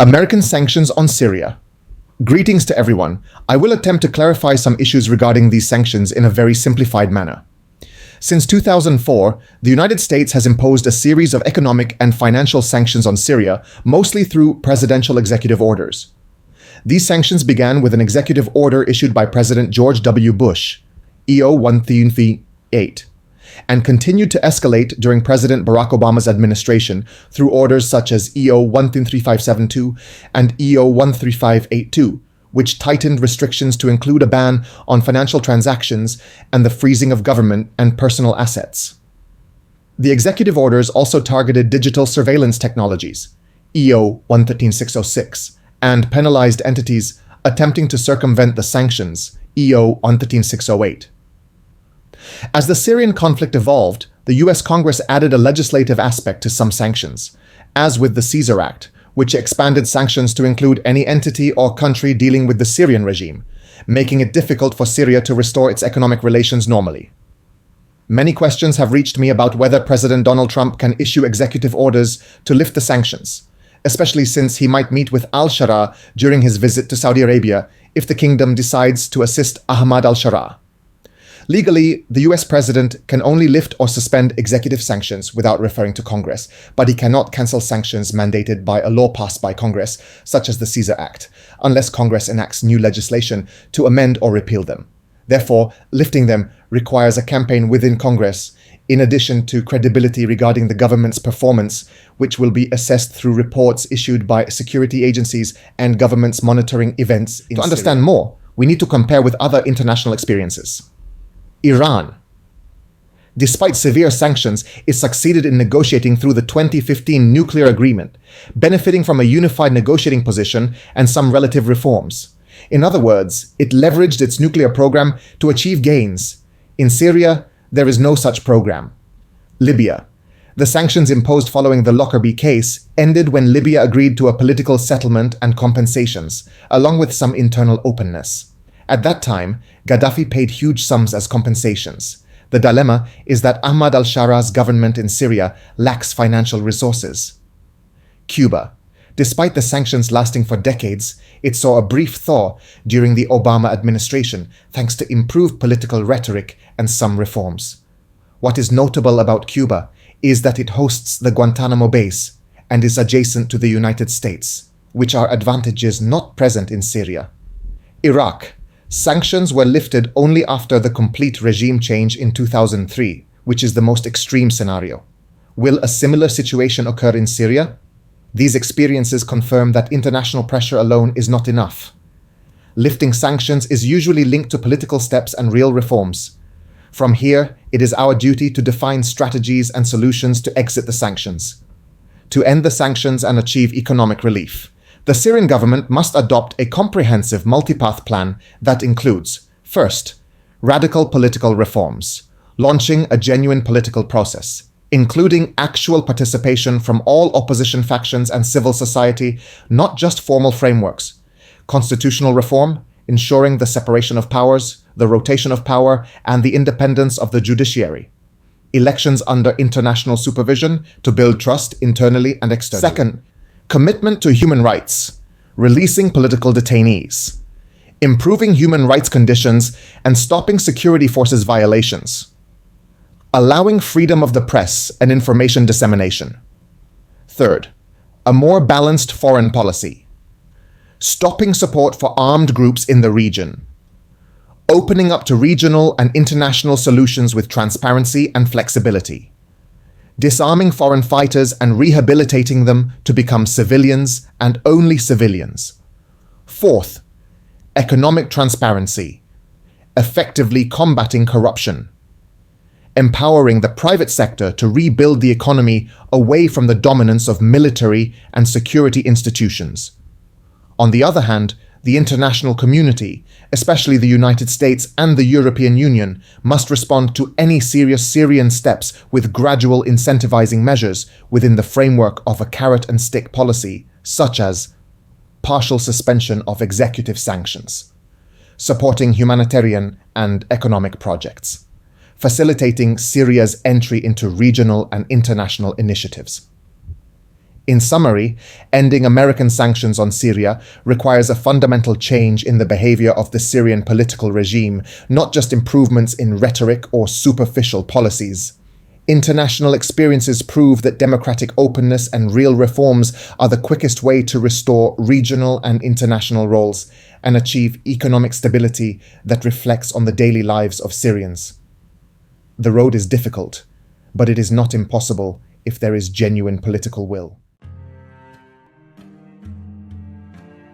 American sanctions on Syria. Greetings to everyone. I will attempt to clarify some issues regarding these sanctions in a very simplified manner. Since 2004, the United States has imposed a series of economic and financial sanctions on Syria, mostly through presidential executive orders. These sanctions began with an executive order issued by President George W. Bush, EO 138, and continued to escalate during President Barack Obama's administration through orders such as EO 13572 and EO 13582, which tightened restrictions to include a ban on financial transactions and the freezing of government and personal assets. The executive orders also targeted digital surveillance technologies, EO 113606, and penalized entities attempting to circumvent the sanctions, EO 113608. As the Syrian conflict evolved, the US Congress added a legislative aspect to some sanctions, as with the Caesar Act, which expanded sanctions to include any entity or country dealing with the Syrian regime, making it difficult for Syria to restore its economic relations normally. Many questions have reached me about whether President Donald Trump can issue executive orders to lift the sanctions, especially since he might meet with al-Shara during his visit to Saudi Arabia if the kingdom decides to assist Ahmad al-Shara. Legally, the US president can only lift or suspend executive sanctions without referring to Congress, but he cannot cancel sanctions mandated by a law passed by Congress, such as the Caesar Act, unless Congress enacts new legislation to amend or repeal them. Therefore, lifting them requires a campaign within Congress, in addition to credibility regarding the government's performance, which will be assessed through reports issued by security agencies and governments monitoring events in Syria. To understand more, we need to compare with other international experiences. Iran. Despite severe sanctions, it succeeded in negotiating through the 2015 nuclear agreement, benefiting from a unified negotiating position and some relative reforms. In other words, it leveraged its nuclear program to achieve gains. In Syria, there is no such program. Libya. The sanctions imposed following the Lockerbie case ended when Libya agreed to a political settlement and compensations, along with some internal openness. At that time, Gaddafi paid huge sums as compensations. The dilemma is that Ahmad al-Shara's government in Syria lacks financial resources. Cuba. Despite the sanctions lasting for decades, it saw a brief thaw during the Obama administration thanks to improved political rhetoric and some reforms. What is notable about Cuba is that it hosts the Guantanamo base and is adjacent to the United States, which are advantages not present in Syria. Iraq. Sanctions were lifted only after the complete regime change in 2003, which is the most extreme scenario. Will a similar situation occur in Syria? These experiences confirm that international pressure alone is not enough. Lifting sanctions is usually linked to political steps and real reforms. From here, it is our duty to define strategies and solutions to exit the sanctions, to end the sanctions and achieve economic relief. The Syrian government must adopt a comprehensive multipath plan that includes, first, radical political reforms, launching a genuine political process, including actual participation from all opposition factions and civil society, not just formal frameworks, constitutional reform, ensuring the separation of powers, the rotation of power, and the independence of the judiciary, elections under international supervision to build trust internally and externally. Second, commitment to human rights, releasing political detainees, improving human rights conditions and stopping security forces violations, allowing freedom of the press and information dissemination. Third, a more balanced foreign policy, stopping support for armed groups in the region, opening up to regional and international solutions with transparency and flexibility, disarming foreign fighters and rehabilitating them to become civilians and only civilians. Fourth, economic transparency, effectively combating corruption, empowering the private sector to rebuild the economy away from the dominance of military and security institutions. On the other hand, the international community, especially the United States and the European Union, must respond to any serious Syrian steps with gradual incentivizing measures within the framework of a carrot-and-stick policy, such as partial suspension of executive sanctions, supporting humanitarian and economic projects, facilitating Syria's entry into regional and international initiatives. In summary, ending American sanctions on Syria requires a fundamental change in the behavior of the Syrian political regime, not just improvements in rhetoric or superficial policies. International experiences prove that democratic openness and real reforms are the quickest way to restore regional and international roles and achieve economic stability that reflects on the daily lives of Syrians. The road is difficult, but it is not impossible if there is genuine political will.